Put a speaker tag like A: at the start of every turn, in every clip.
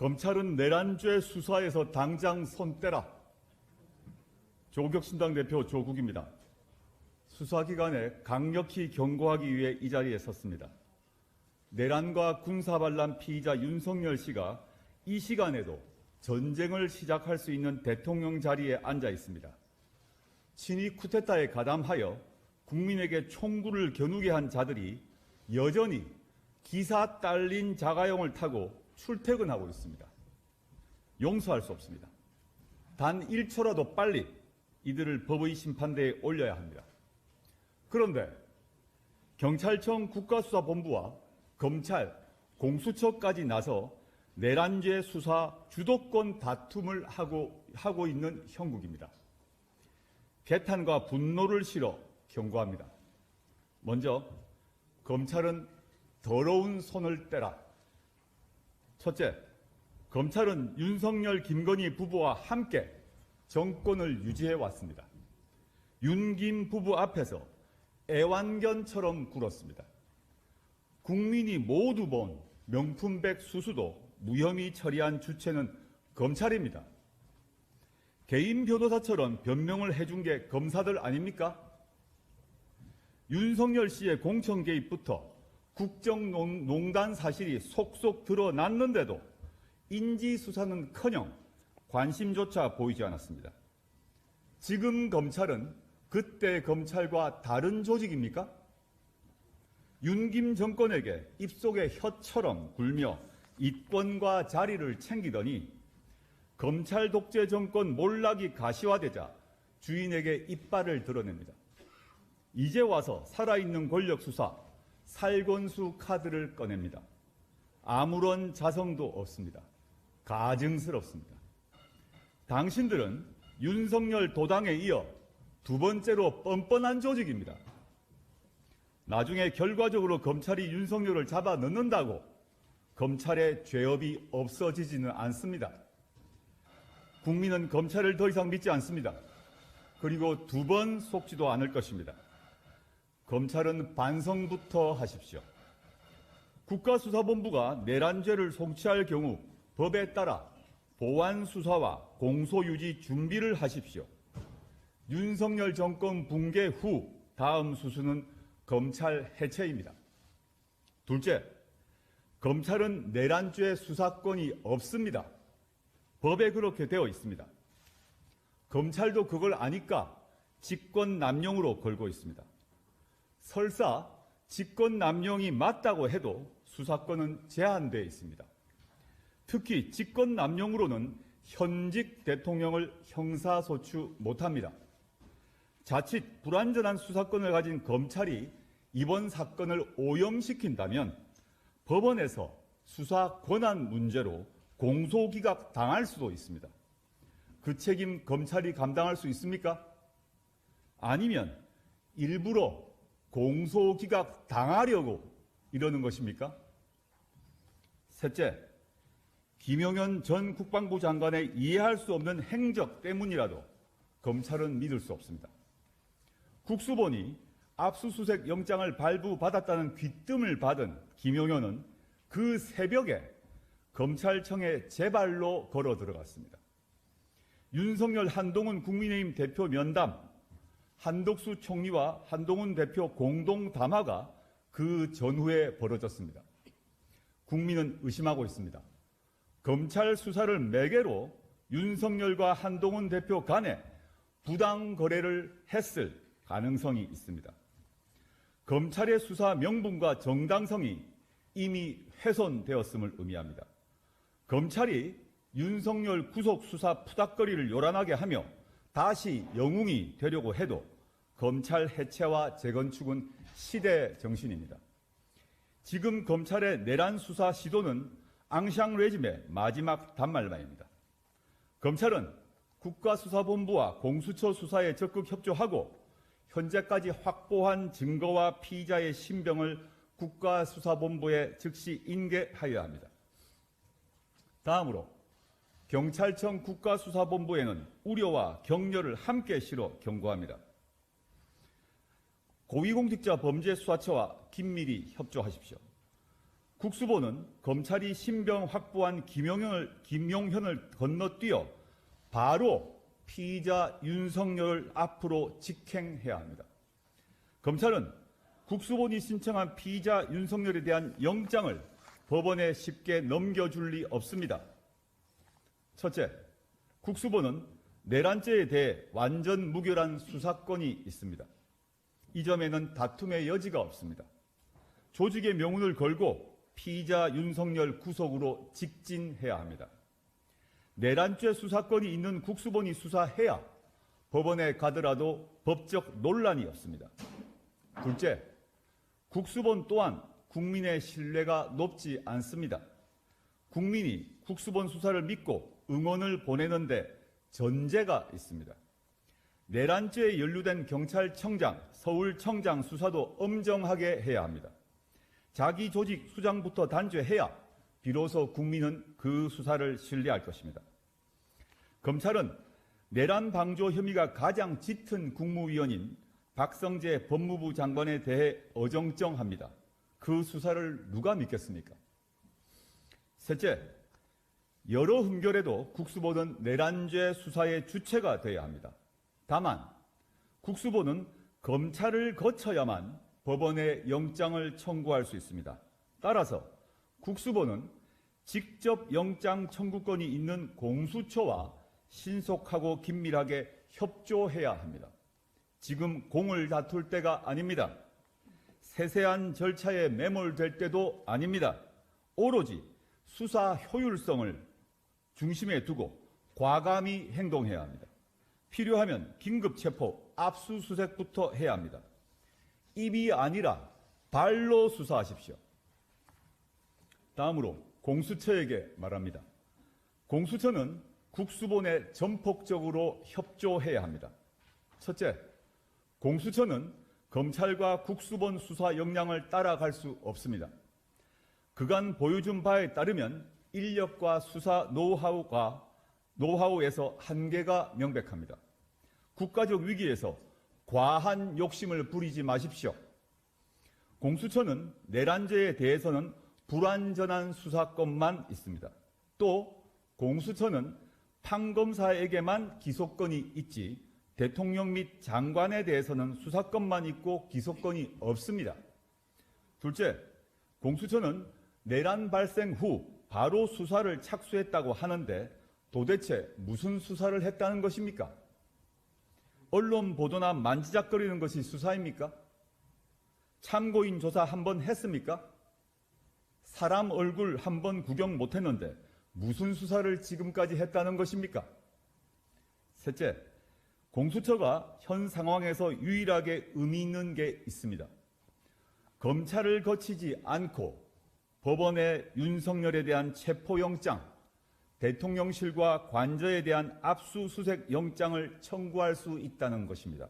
A: 검찰은 내란죄 수사에서 당장 손 떼라. 조국혁신당 대표 조국입니다. 수사기관에 강력히 경고하기 위해 이 자리에 섰습니다. 내란과 군사반란 피의자 윤석열 씨가 이 시간에도 전쟁을 시작할 수 있는 대통령 자리에 앉아 있습니다. 친위 쿠데타에 가담하여 국민에게 총구를 겨누게 한 자들이 여전히 기사 딸린 자가용을 타고 출퇴근하고 있습니다. 용서할 수 없습니다. 단 1초라도 빨리 이들을 법의 심판대에 올려야 합니다. 그런데 경찰청 국가수사본부와 검찰, 공수처까지 나서 내란죄 수사 주도권 다툼을 하고 있는 형국입니다. 개탄과 분노를 실어 경고합니다. 먼저 검찰은 더러운 손을 떼라. 첫째, 검찰은 윤석열, 김건희 부부와 함께 정권을 유지해 왔습니다. 윤김 부부 앞에서 애완견처럼 굴었습니다. 국민이 모두 본 명품백 수수도 무혐의 처리한 주체는 검찰입니다. 개인 변호사처럼 변명을 해준 게 검사들 아닙니까? 윤석열 씨의 공천 개입부터 국정농단 사실이 속속 드러났는데도 인지수사는커녕 관심조차 보이지 않았습니다. 지금 검찰은 그때 검찰과 다른 조직입니까? 윤김 정권에게 입속에 혀처럼 굴며 이권과 자리를 챙기더니 검찰 독재 정권 몰락이 가시화되자 주인에게 이빨을 드러냅니다. 이제 와서 살아있는 권력 수사, 살건수 카드를 꺼냅니다. 아무런 자성도 없습니다. 가증스럽습니다. 당신들은 윤석열 도당에 이어 두 번째로 뻔뻔한 조직입니다. 나중에 결과적으로 검찰이 윤석열을 잡아 넣는다고 검찰의 죄업이 없어지지는 않습니다. 국민은 검찰을 더 이상 믿지 않습니다. 그리고 두 번 속지도 않을 것입니다. 검찰은 반성부터 하십시오. 국가수사본부가 내란죄를 송치할 경우 법에 따라 보완수사와 공소유지 준비를 하십시오. 윤석열 정권 붕괴 후 다음 수순은 검찰 해체입니다. 둘째, 검찰은 내란죄 수사권이 없습니다. 법에 그렇게 되어 있습니다. 검찰도 그걸 아니까 직권남용으로 걸고 있습니다. 설사 직권남용이 맞다고 해도 수사권은 제한되어 있습니다. 특히 직권남용으로는 현직 대통령을 형사소추 못합니다. 자칫 불완전한 수사권을 가진 검찰이 이번 사건을 오염시킨다면 법원에서 수사 권한 문제로 공소기각 당할 수도 있습니다. 그 책임 검찰이 감당할 수 있습니까? 아니면 일부러 공소기각 당하려고 이러는 것입니까? 셋째, 김용현 전 국방부 장관의 이해할 수 없는 행적 때문이라도 검찰은 믿을 수 없습니다. 국수본이 압수수색 영장을 발부받았다는 귀뜸을 받은 김용현은 그 새벽에 검찰청에 제 발로 걸어 들어갔습니다. 윤석열, 한동훈 국민의힘 대표 면담, 한덕수 총리와 한동훈 대표 공동 담화가 그 전후에 벌어졌습니다. 국민은 의심하고 있습니다. 검찰 수사를 매개로 윤석열과 한동훈 대표 간에 부당 거래를 했을 가능성이 있습니다. 검찰의 수사 명분과 정당성이 이미 훼손되었음을 의미합니다. 검찰이 윤석열 구속 수사 푸닥거리를 요란하게 하며 다시 영웅이 되려고 해도 검찰 해체와 재건축은 시대 정신입니다. 지금 검찰의 내란 수사 시도는 앙샹 레짐의 마지막 단말만입니다. 검찰은 국가수사본부와 공수처 수사에 적극 협조하고 현재까지 확보한 증거와 피의자의 신병을 국가수사본부에 즉시 인계하여야 합니다. 다음으로 경찰청 국가수사본부에는 우려와 격려를 함께 실어 경고합니다. 고위공직자 범죄수사처와 긴밀히 협조하십시오. 국수본은 검찰이 신병 확보한 김용현을 건너뛰어 바로 피의자 윤석열을 앞으로 직행해야 합니다. 검찰은 국수본이 신청한 피의자 윤석열에 대한 영장을 법원에 쉽게 넘겨줄 리 없습니다. 첫째, 국수본은 내란죄에 대해 완전 무결한 수사권이 있습니다. 이 점에는 다툼의 여지가 없습니다. 조직의 명운을 걸고 피의자 윤석열 구속으로 직진해야 합니다. 내란죄 수사권이 있는 국수본이 수사해야 법원에 가더라도 법적 논란이 없습니다. 둘째, 국수본 또한 국민의 신뢰가 높지 않습니다. 국민이 국수본 수사를 믿고 응원을 보내는데 전제가 있습니다. 내란죄에 연루된 경찰청장, 서울청장 수사도 엄정하게 해야 합니다. 자기 조직 수장부터 단죄해야 비로소 국민은 그 수사를 신뢰할 것입니다. 검찰은 내란 방조 혐의가 가장 짙은 국무위원인 박성재 법무부 장관에 대해 어정쩡합니다. 그 수사를 누가 믿겠습니까? 셋째, 여러 흠결에도 국수본은 내란죄 수사의 주체가 되어야 합니다. 다만 국수본은 검찰을 거쳐야만 법원에 영장을 청구할 수 있습니다. 따라서 국수본은 직접 영장 청구권이 있는 공수처와 신속하고 긴밀하게 협조해야 합니다. 지금 공을 다툴 때가 아닙니다. 세세한 절차에 매몰될 때도 아닙니다. 오로지 수사 효율성을 중심에 두고 과감히 행동해야 합니다. 필요하면 긴급 체포, 압수수색부터 해야 합니다. 입이 아니라 발로 수사하십시오. 다음으로 공수처에게 말합니다. 공수처는 국수본에 전폭적으로 협조해야 합니다. 첫째, 공수처는 검찰과 국수본 수사 역량을 따라갈 수 없습니다. 그간 보여준 바에 따르면 인력과 수사 노하우에서 한계가 명백합니다. 국가적 위기에서 과한 욕심을 부리지 마십시오. 공수처는 내란죄에 대해서는 불완전한 수사권만 있습니다. 또 공수처는 판검사에게만 기소권이 있지 대통령 및 장관에 대해서는 수사권만 있고 기소권이 없습니다. 둘째, 공수처는 내란 발생 후 바로 수사를 착수했다고 하는데 도대체 무슨 수사를 했다는 것입니까? 언론 보도나 만지작거리는 것이 수사입니까? 참고인 조사 한 번 했습니까? 사람 얼굴 한 번 구경 못했는데 무슨 수사를 지금까지 했다는 것입니까? 셋째, 공수처가 현 상황에서 유일하게 의미 있는 게 있습니다. 검찰을 거치지 않고 법원에 윤석열에 대한 체포영장, 대통령실과 관저에 대한 압수수색 영장을 청구할 수 있다는 것입니다.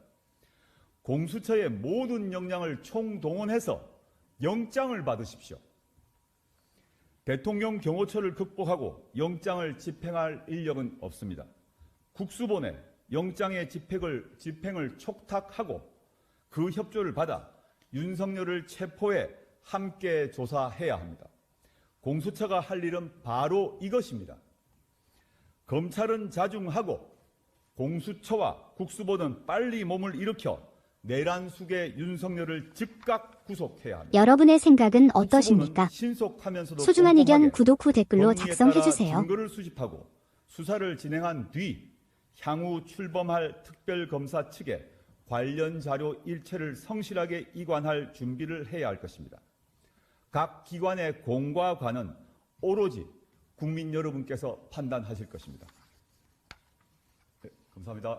A: 공수처의 모든 역량을 총동원해서 영장을 받으십시오. 대통령 경호처를 극복하고 영장을 집행할 인력은 없습니다. 국수본에 영장의 집행을 촉탁하고 그 협조를 받아 윤석열을 체포해 함께 조사해야 합니다. 공수처가 할 일은 바로 이것입니다. 검찰은 자중하고 공수처와 국수본은 빨리 몸을 일으켜 내란 수괴 윤석열을 즉각 구속해야 합니다.
B: 여러분의 생각은 어떠십니까?
A: 신속하면서도
B: 소중한 의견
A: 꼼꼼하게
B: 구독 후 댓글로
A: 법리에
B: 작성해
A: 따라
B: 주세요.
A: 증거를 수집하고 수사를 진행한 뒤 향후 출범할 특별검사 측에 관련 자료 일체를 성실하게 이관할 준비를 해야 할 것입니다. 각 기관의 공과 관은 오로지 국민 여러분께서 판단하실 것입니다. 네, 감사합니다.